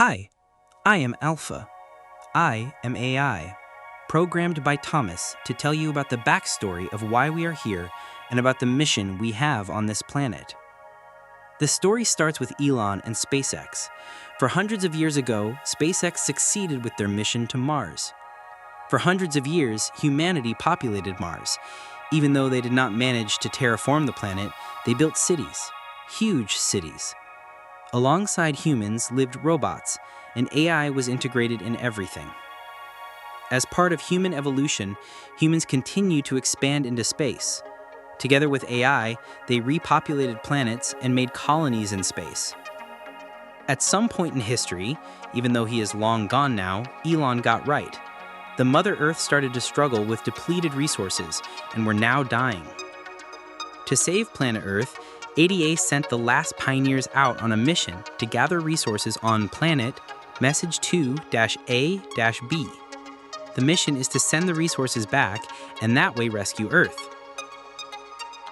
Hi, I am Alpha. I am AI, programmed by Thomas to tell you about the backstory of why we are here and about the mission we have on this planet. The story starts with Elon and SpaceX. For hundreds of years ago, SpaceX succeeded with their mission to Mars. For hundreds of years, humanity populated Mars. Even though they did not manage to terraform the planet, they built cities, huge cities. Alongside humans lived robots, and AI was integrated in everything. As part of human evolution, humans continue to expand into space. Together with AI, they repopulated planets and made colonies in space. At some point in history, even though he is long gone now, Elon got right. The Mother Earth started to struggle with depleted resources and were now dying. To save planet Earth, ADA sent the last pioneers out on a mission to gather resources on planet Message 2-A-B. The mission is to send the resources back and that way rescue Earth.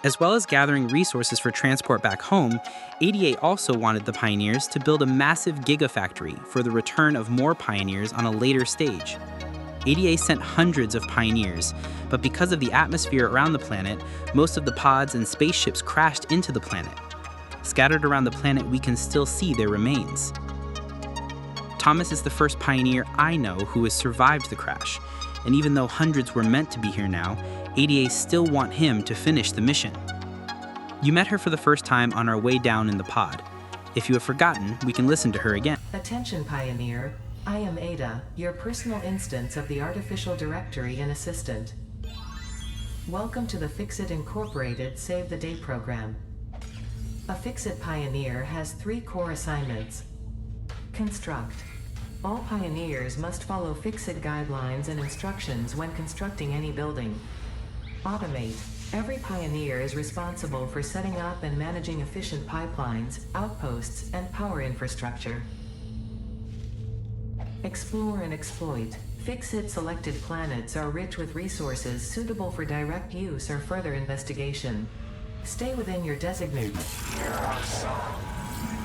As well as gathering resources for transport back home, ADA also wanted the pioneers to build a massive gigafactory for the return of more pioneers on a later stage. ADA sent hundreds of pioneers, but because of the atmosphere around the planet, most of the pods and spaceships crashed into the planet. Scattered around the planet, we can still see their remains. Thomas is the first pioneer I know who has survived the crash, and even though hundreds were meant to be here now, ADA still want him to finish the mission. You met her for the first time on our way down in the pod. If you have forgotten, we can listen to her again. Attention, Pioneer. I am Ada, your personal instance of the artificial directory and assistant. Welcome to the Fixit Incorporated Save the Day program. A Fixit Pioneer has 3 core assignments. Construct. All pioneers must follow Fixit guidelines and instructions when constructing any building. Automate. Every pioneer is responsible for setting up and managing efficient pipelines, outposts, and power infrastructure. Explore and exploit. Fixit selected planets are rich with resources suitable for direct use or further investigation. Stay within your designated.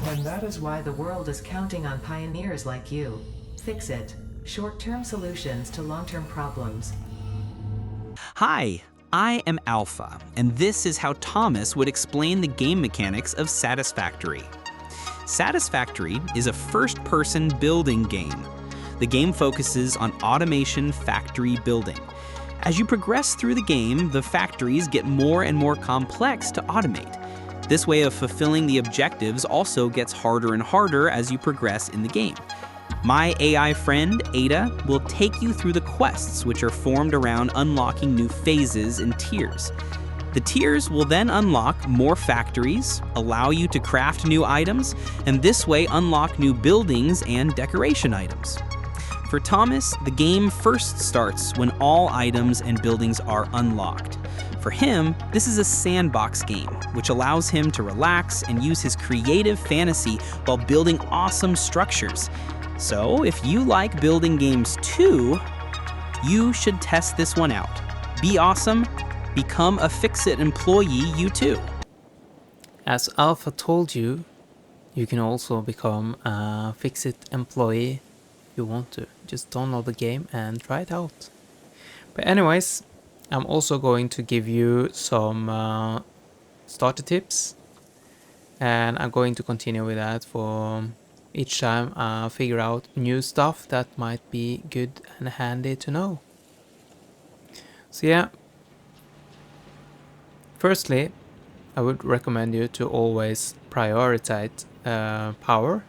And that is why the world is counting on pioneers like you. Fixit. Short-term solutions to long-term problems. Hi, I am Alpha, and this is how Thomas would explain the game mechanics of Satisfactory. Satisfactory is a first-person building game. The game focuses on automation factory building. As you progress through the game, the factories get more and more complex to automate. This way of fulfilling the objectives also gets harder and harder as you progress in the game. My AI friend, Ada, will take you through the quests which are formed around unlocking new phases and tiers. The tiers will then unlock more factories, allow you to craft new items, and this way unlock new buildings and decoration items. For Thomas, the game first starts when all items and buildings are unlocked. For him, this is a sandbox game, which allows him to relax and use his creative fantasy while building awesome structures. So, if you like building games too, you should test this one out. Be awesome, become a Fixit employee you too. As Alpha told you, you can also become a Fixit employee if you want to. Just download the game and try it out. But anyways, I'm also going to give you some starter tips, and I'm going to continue with that for each time I figure out new stuff that might be good and handy to know. So yeah, firstly, I would recommend you to always prioritize power.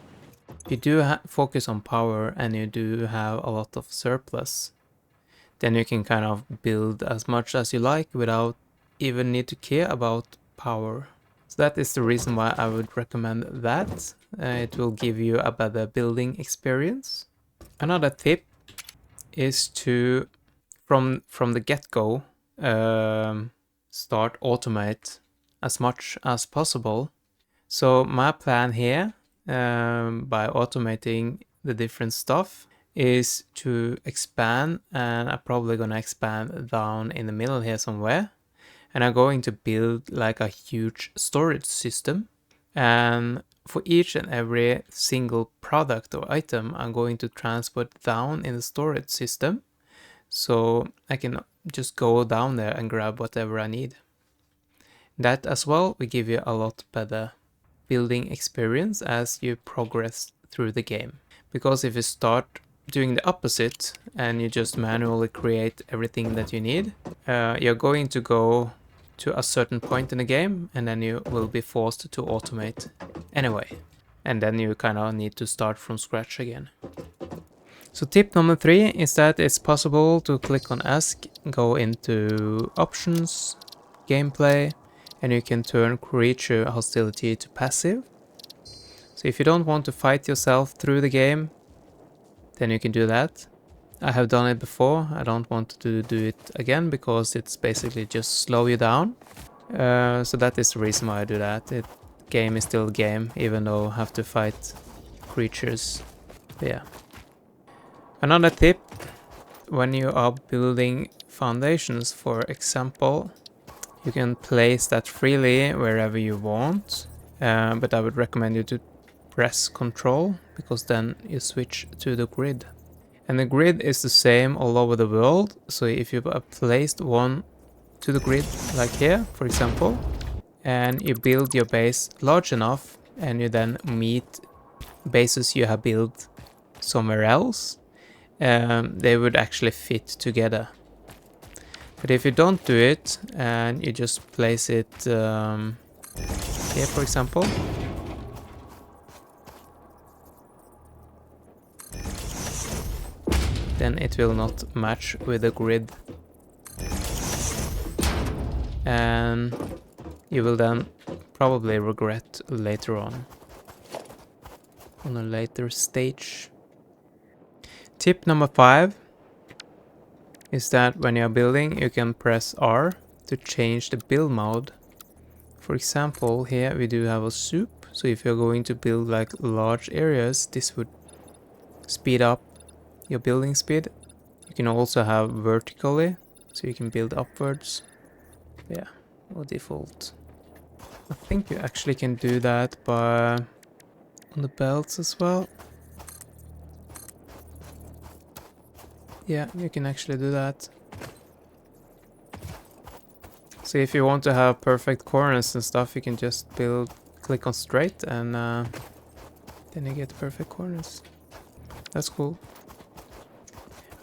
If you do focus on power and you do have a lot of surplus, then you can kind of build as much as you like without even need to care about power. So that is the reason why I would recommend that. It will give you a better building experience. Another tip is to, from the get-go, start automate as much as possible. So my plan here, by automating the different stuff, is to expand, and I'm probably gonna expand down in the middle here somewhere, and I'm going to build like a huge storage system, and for each and every single product or item, I'm going to transport down in the storage system, so I can just go down there and grab whatever I need. That as well will give you a lot better building experience as you progress through the game. Because if you start doing the opposite and you just manually create everything that you need, you're going to go to a certain point in the game and then you will be forced to automate anyway. And then you kind of need to start from scratch again. So tip number 3 is that it's possible to click on Ask, go into Options, Gameplay, and you can turn creature hostility to passive. So if you don't want to fight yourself through the game, then you can do that. I have done it before. I don't want to do it again because it's basically just slow you down. So that is the reason why I do that. Game is still game, even though I have to fight creatures. But yeah. Another tip, when you are building foundations, for example, you can place that freely wherever you want, but I would recommend you to press Control, because then you switch to the grid. And the grid is the same all over the world, so if you have placed one to the grid, like here, for example, and you build your base large enough, and you then meet bases you have built somewhere else, they would actually fit together. But if you don't do it, and you just place it here, for example, then it will not match with the grid. And you will then probably regret later on a later stage. Tip number 5 is that when you're building, you can press R to change the build mode. For example, here we do have a soup, so if you're going to build like large areas, this would speed up your building speed. You can also have vertically, so you can build upwards. Yeah, or default. I think you actually can do that by on the belts as well. Yeah, you can actually do that. So if you want to have perfect corners and stuff, you can just click on straight, and then you get perfect corners. That's cool.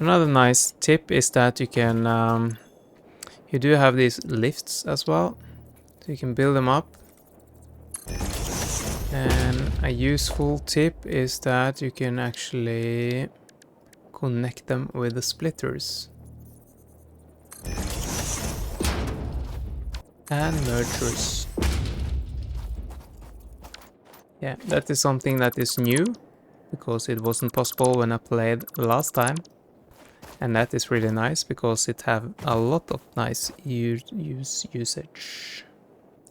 Another nice tip is that you can, you do have these lifts as well, so you can build them up. And a useful tip is that you can actually connect them with the splitters. And mergers. Yeah, that is something that is new, because it wasn't possible when I played last time. And that is really nice, because it have a lot of nice usage.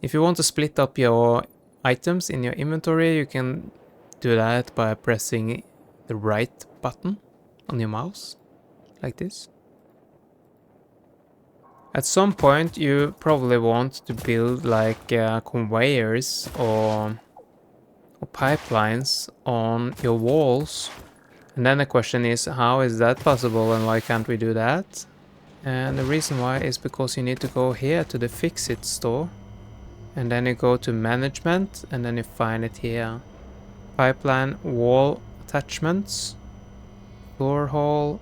If you want to split up your items in your inventory, you can do that by pressing the right button on your mouse, like this. At some point you probably want to build like conveyors or pipelines on your walls. And then the question is, how is that possible and why can't we do that? And the reason why is because you need to go here to the Fix-It store, and then you go to Management, and then you find it here. Pipeline, wall attachments, floor hall,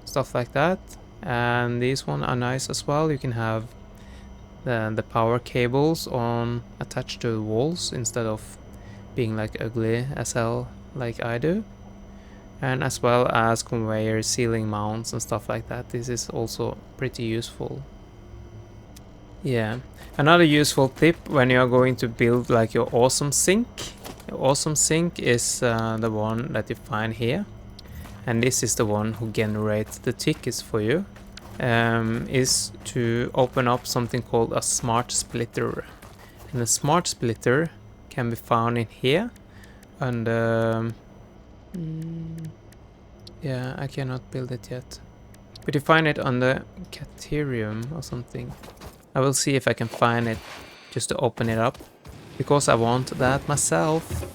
stuff like that. And these ones are nice as well. You can have the power cables attached to the walls instead of being like ugly as hell like I do. And as well as conveyor ceiling mounts and stuff like that. This is also pretty useful. Yeah, another useful tip when you are going to build like your awesome sink. Your awesome sink is the one that you find here. And this is the one who generates the tickets for you. Is to open up something called a smart splitter. And the smart splitter can be found in here. And yeah, I cannot build it yet. But you find it on the Caterium or something. I will see if I can find it just to open it up. because I want that myself.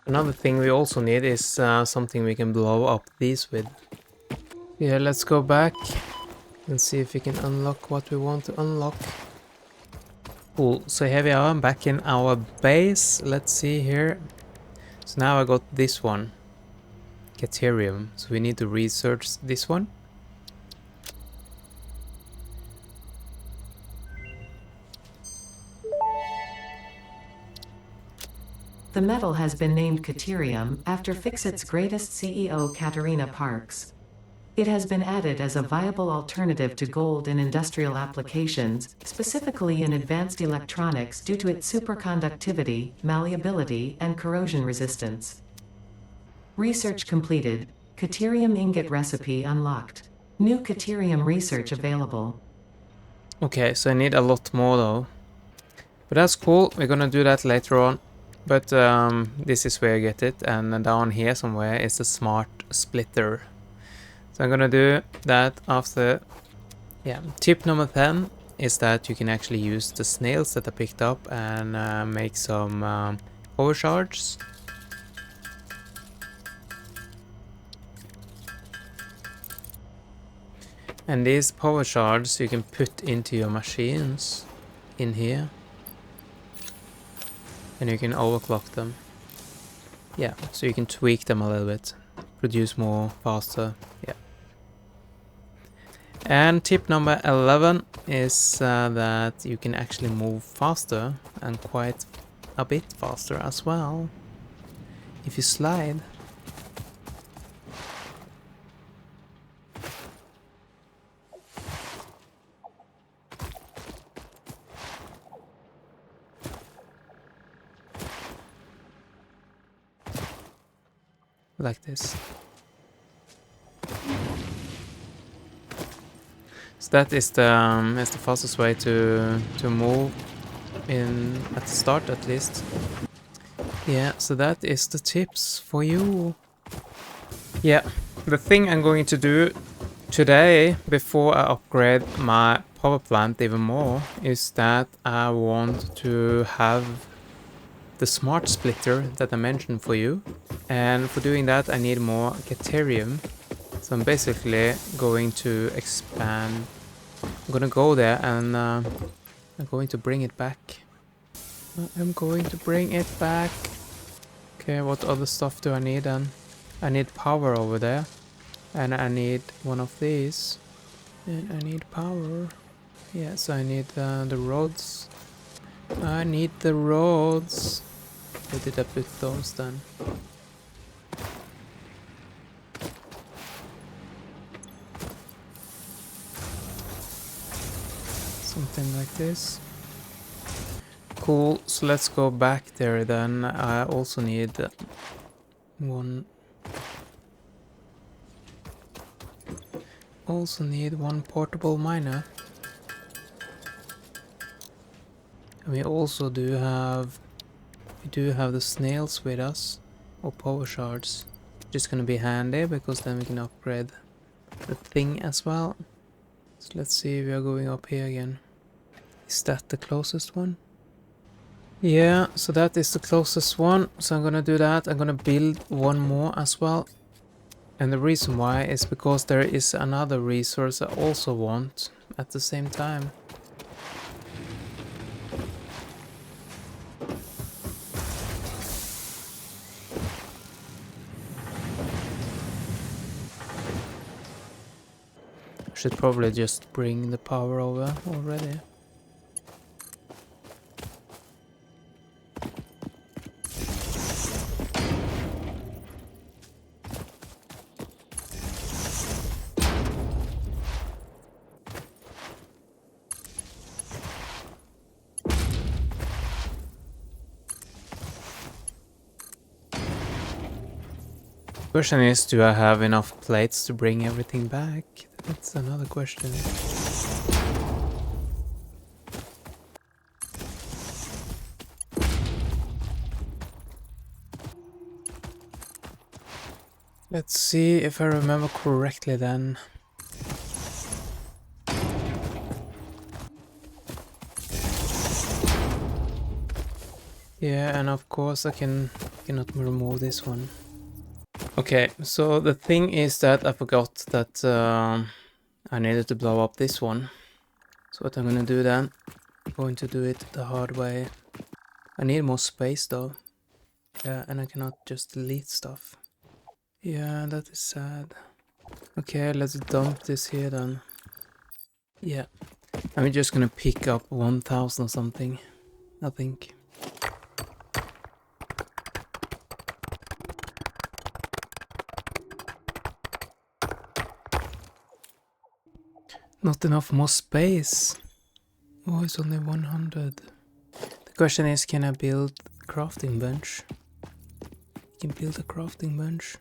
Another thing we also need is something we can blow up these with. Yeah, let's go back and see if we can unlock what we want to unlock. Cool, so here we are back in our base. Let's see here. So now I got this one, Caterium. So we need to research this one. The metal has been named Caterium after Fixit's greatest CEO Katerina Parks. It has been added as a viable alternative to gold in industrial applications, specifically in advanced electronics due to its superconductivity, malleability, and corrosion resistance. Research completed. Caterium ingot recipe unlocked. New Caterium research available. Okay, so I need a lot more though. But that's cool, we're gonna do that later on. But this is where I get it, and down here somewhere is the smart splitter. So I'm gonna do that after. Yeah, tip number 10 is that you can actually use the snails that I picked up and make some power shards. And these power shards you can put into your machines in here. And you can overclock them. Yeah, so you can tweak them a little bit. Produce more faster. Yeah. And tip number 11 is that you can actually move faster and quite a bit faster as well. If you slide. Like this. So that is the fastest way to move in at the start at least. Yeah, so that is the tips for you. Yeah, the thing I'm going to do today before I upgrade my power plant even more is that I want to have the smart splitter that I mentioned for you. And for doing that I need more Caterium. So I'm basically going to expand. I'm gonna go there and I'm going to bring it back. I'm going to bring it back. Okay, what other stuff do I need then? I need power over there. And I need one of these. And I need power. Yes, I need the rods. I need the rods. Where did I put those then? Something like this. Cool, so let's go back there then. I also need one. Also need one portable miner. And we also do have the snails with us, or power shards. Just gonna be handy because then we can upgrade the thing as well. So let's see, we are going up here again. Is that the closest one? Yeah, so that is the closest one. So I'm gonna do that. I'm gonna build one more as well. And the reason why is because there is another resource I also want at the same time. I should probably just bring the power over already. Question is, do I have enough plates to bring everything back? That's another question. Let's see if I remember correctly then. Yeah, and of course I cannot remove this one. Okay, so the thing is that I forgot that I needed to blow up this one. So what I'm gonna do then, I'm going to do it the hard way. I need more space though. Yeah, and I cannot just delete stuff. Yeah, that is sad. Okay, let's dump this here then. Yeah, I'm just gonna pick up 1000 or something, I think. Not enough more space. Oh, it's only 100. The question is, can I build a crafting bench? I can build a crafting bench.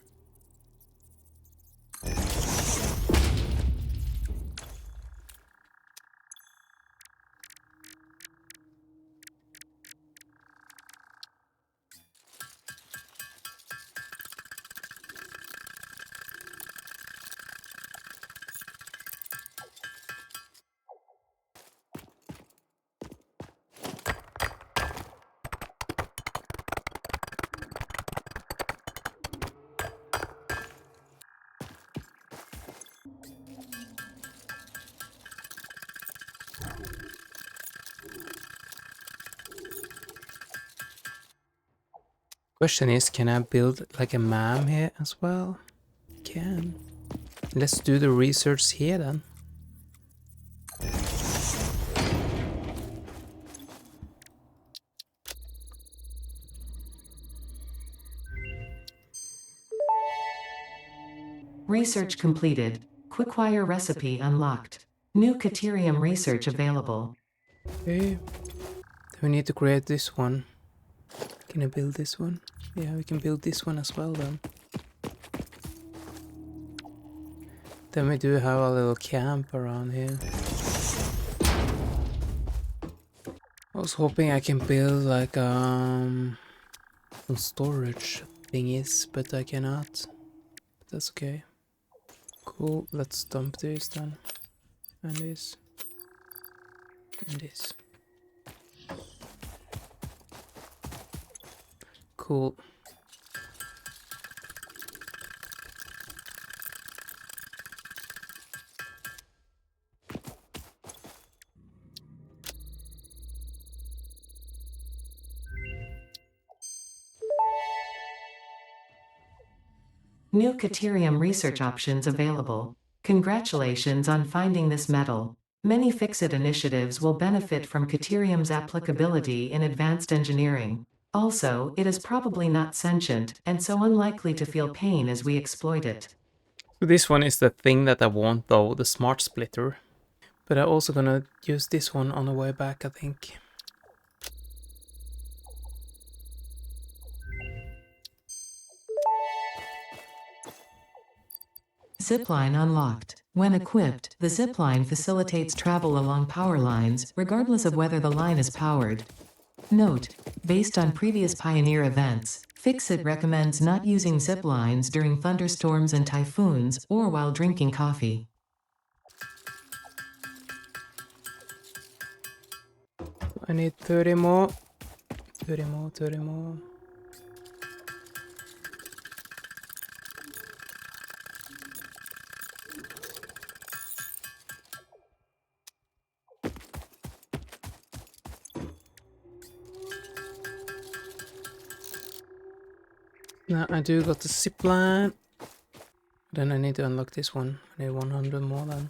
Question is, can I build like a MAM here as well? Can. Let's do the research here then. Research completed. Quickwire recipe unlocked. New Caterium research available. Okay. We need to create this one. Can I build this one? Yeah, we can build this one as well then. Then we do have a little camp around here. I was hoping I can build like some storage thingies, but I cannot. But that's okay. Cool, let's dump this then. And this. And this. Cool. New Caterium research options available. Congratulations on finding this metal. Many Fix-It initiatives will benefit from Caterium's applicability in advanced engineering. Also, it is probably not sentient, and so unlikely to feel pain as we exploit it. So this one is the thing that I want though, the smart splitter. But I'm also gonna use this one on the way back, I think. Zipline unlocked. When equipped, the zipline facilitates travel along power lines, regardless of whether the line is powered. Note: based on previous Pioneer events, Fix-It recommends not using zip lines during thunderstorms and typhoons, or while drinking coffee. I need 30 more. 30 more, 30 more. Now I do got the zip line. Then I need to unlock this one. I need 100 more then.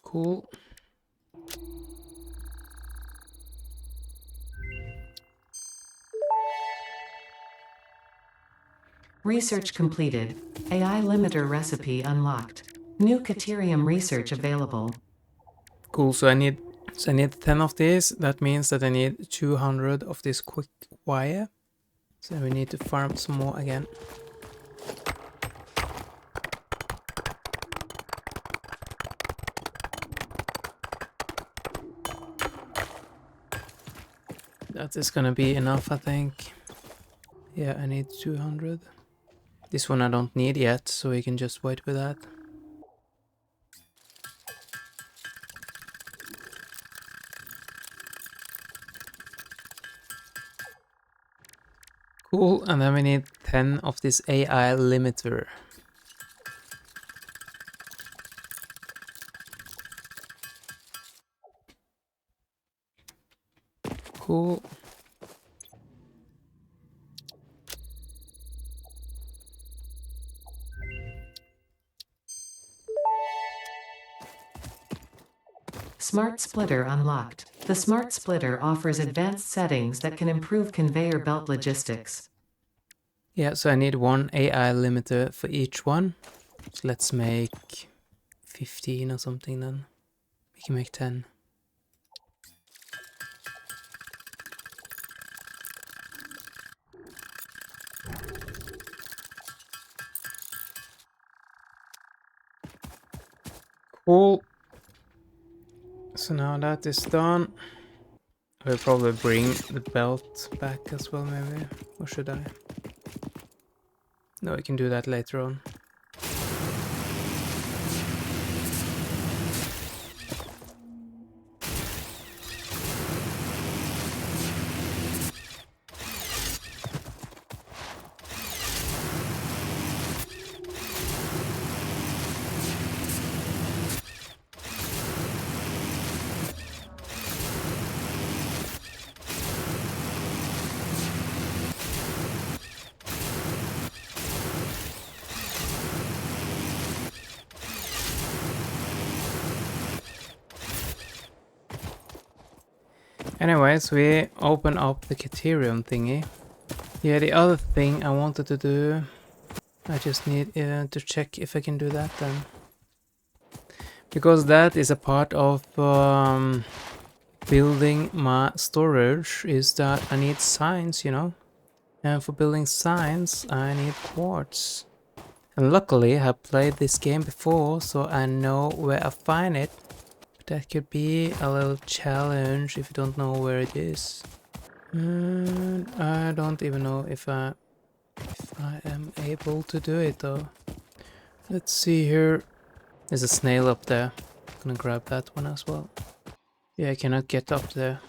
Cool. Research completed. AI limiter recipe unlocked. New Caterium research available. Cool, so I need 10 of these. That means that I need 200 of this quick wire. So we need to farm some more again. That is gonna be enough, I think. Yeah, I need 200. This one I don't need yet, so we can just wait with that. Cool, and then we need 10 of this AI limiter. Cool. Smart Splitter unlocked. The Smart Splitter offers advanced settings that can improve conveyor belt logistics. Yeah, so I need one AI limiter for each one. So let's make 15 or something then. We can make 10. Cool. So now that is done. I'll probably bring the belt back as well, maybe. Or should I? No, we can do that later on. Anyways, we open up the Caterium thingy. Yeah, the other thing I wanted to do, I just need to check if I can do that then. Because that is a part of building my storage, is that I need signs, you know. And for building signs, I need quartz. And luckily, I have played this game before, so I know where I find it. But that could be a little challenge if you don't know where it is. And I don't even know if I am able to do it though. Let's see here. There's a snail up there. Gonna grab that one as well. Yeah, I cannot get up there.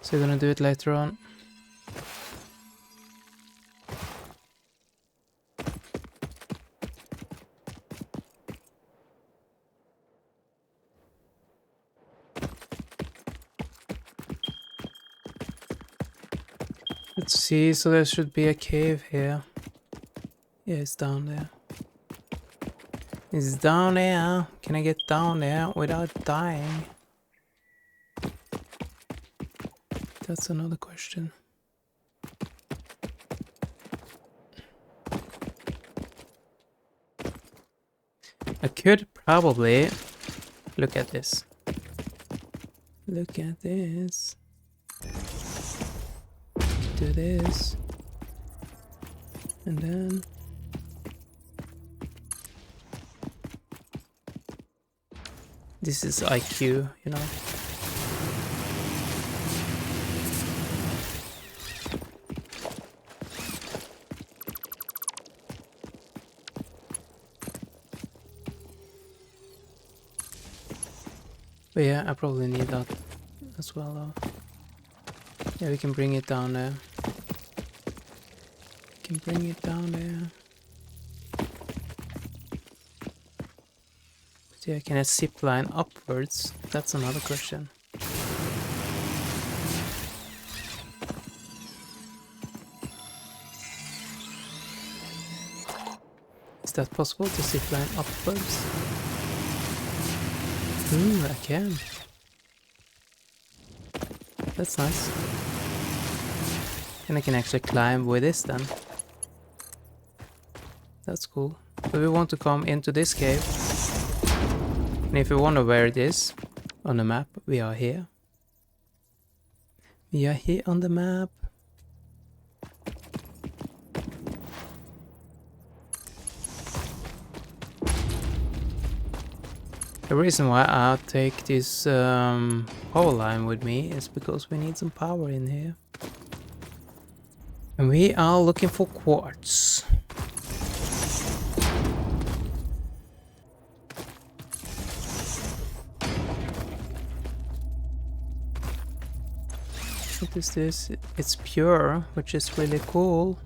So we're gonna do it later on. Let's see, so there should be a cave here. Yeah, it's down there. It's down there. Can I get down there without dying? That's another question. I could probably look at this. Look at this. Do this. And then this is IQ, you know. But yeah, I probably need that as well though. Yeah, we can bring it down there. We can bring it down there. But yeah, can I zip line upwards? That's another question. Is that possible to zip line upwards? Ooh, I can. That's nice. And I can actually climb with this then. That's cool. But we want to come into this cave. And if you wonder where it is on the map, we are here. We are here on the map. The reason why I take this power line with me is because we need some power in here. And we are looking for quartz. What is this? It's pure, which is really cool.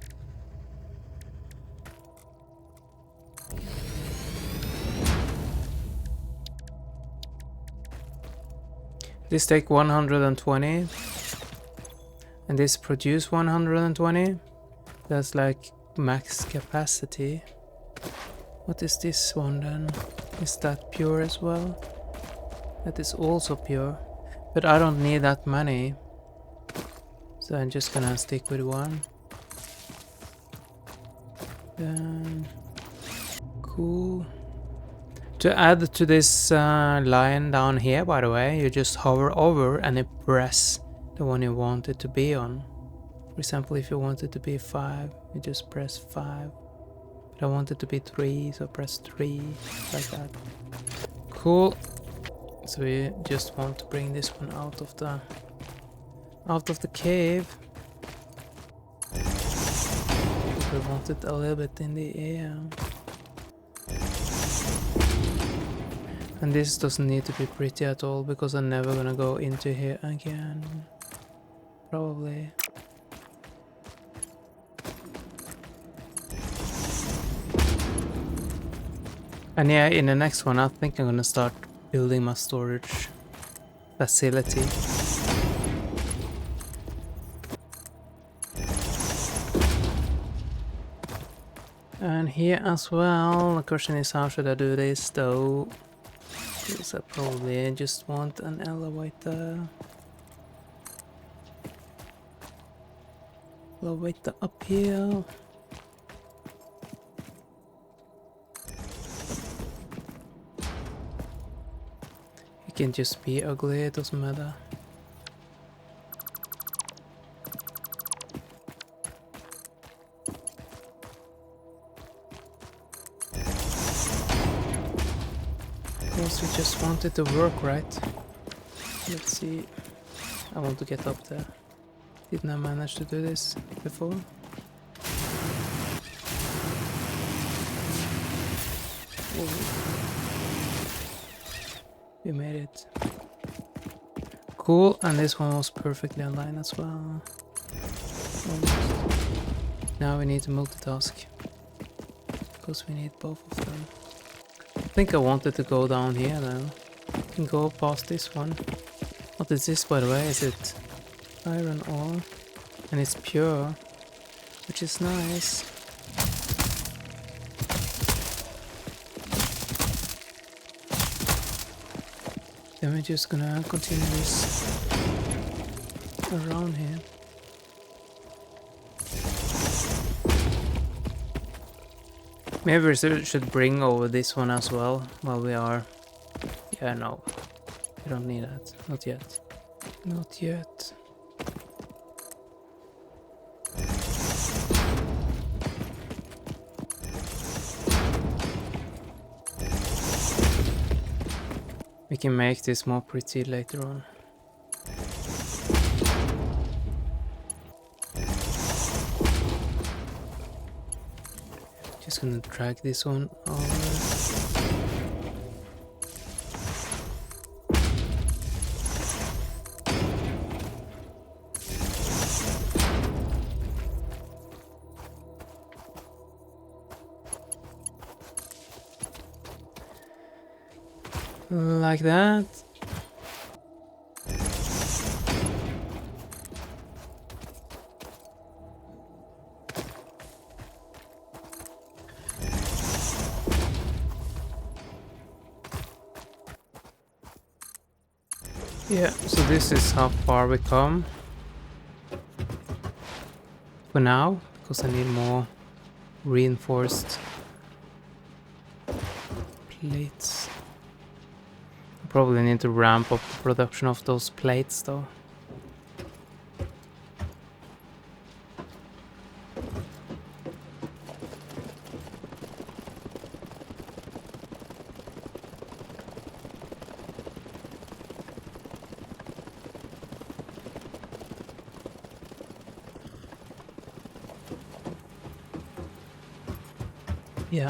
This take 120 and this produce 120. That's like max capacity. What is this one then? Is that pure as well? That is also pure, but I don't need that many, so I'm just gonna stick with one. Then cool. To add to this line down here, by the way, you just hover over and you press the one you want it to be on. For example, if you want it to be 5, you just press 5. But I want it to be 3, so press 3, like that. Cool. So we just want to bring this one out of the cave. We want it a little bit in the air. And this doesn't need to be pretty at all, because I'm never gonna go into here again. Probably. And yeah, in the next one I think I'm gonna start building my storage facility. And here as well, the question is, how should I do this though? Because I probably just want an elevator. Elevator up here. It can just be ugly, it doesn't matter. Because we just want it to work, right? Let's see. I want to get up there. Didn't I manage to do this before? We made it. Cool, and this one was perfectly aligned as well. Almost. Now we need to multitask, because we need both of them. I think I wanted to go down here now. I can go past this one. What is this, by the way? Is it iron ore? And it's pure, which is nice. Then we're just gonna continue this around here. Maybe we should bring over this one as well while we are... Yeah, no. We don't need that. Not yet. Not yet. We can make this more pretty later on. Just gonna drag this one over. Like that. Yeah, so this is how far we come for now, because I need more reinforced plates. I probably need to ramp up the production of those plates though. Yeah.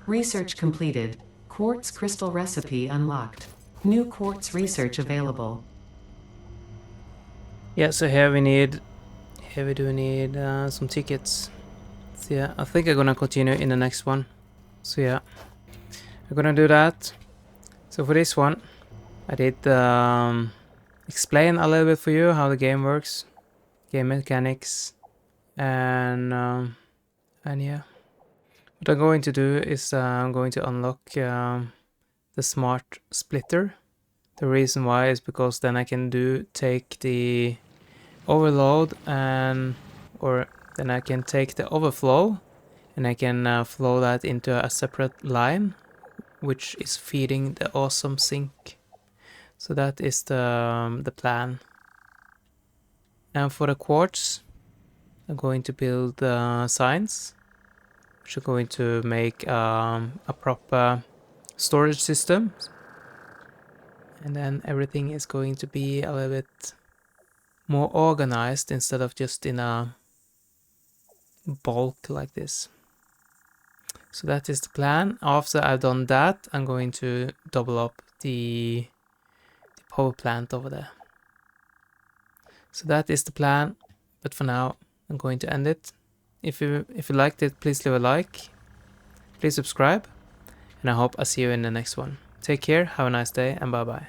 Research completed. Quartz crystal recipe unlocked. New quartz research available. Yeah, so here we do need some tickets. So yeah, I think I'm gonna continue in the next one. So yeah, I'm gonna do that. So for this one, I did explain a little bit for you how the game works, game mechanics, and yeah. What I'm going to do is I'm going to unlock the smart splitter. The reason why is because then I can take the overload or then I can take the overflow and I can flow that into a separate line, which is feeding the awesome sink. So that is the plan. And for the quartz, I'm going to build signs, which are going to make a proper storage system. And then everything is going to be a little bit more organized instead of just in a bulk like this. So that is the plan. After I've done that, I'm going to double up the power plant over there. So that is the plan, but for now I'm going to end it. If you liked it, please leave a like, please subscribe, and I hope I see you in the next one. Take care, have a nice day, and bye bye.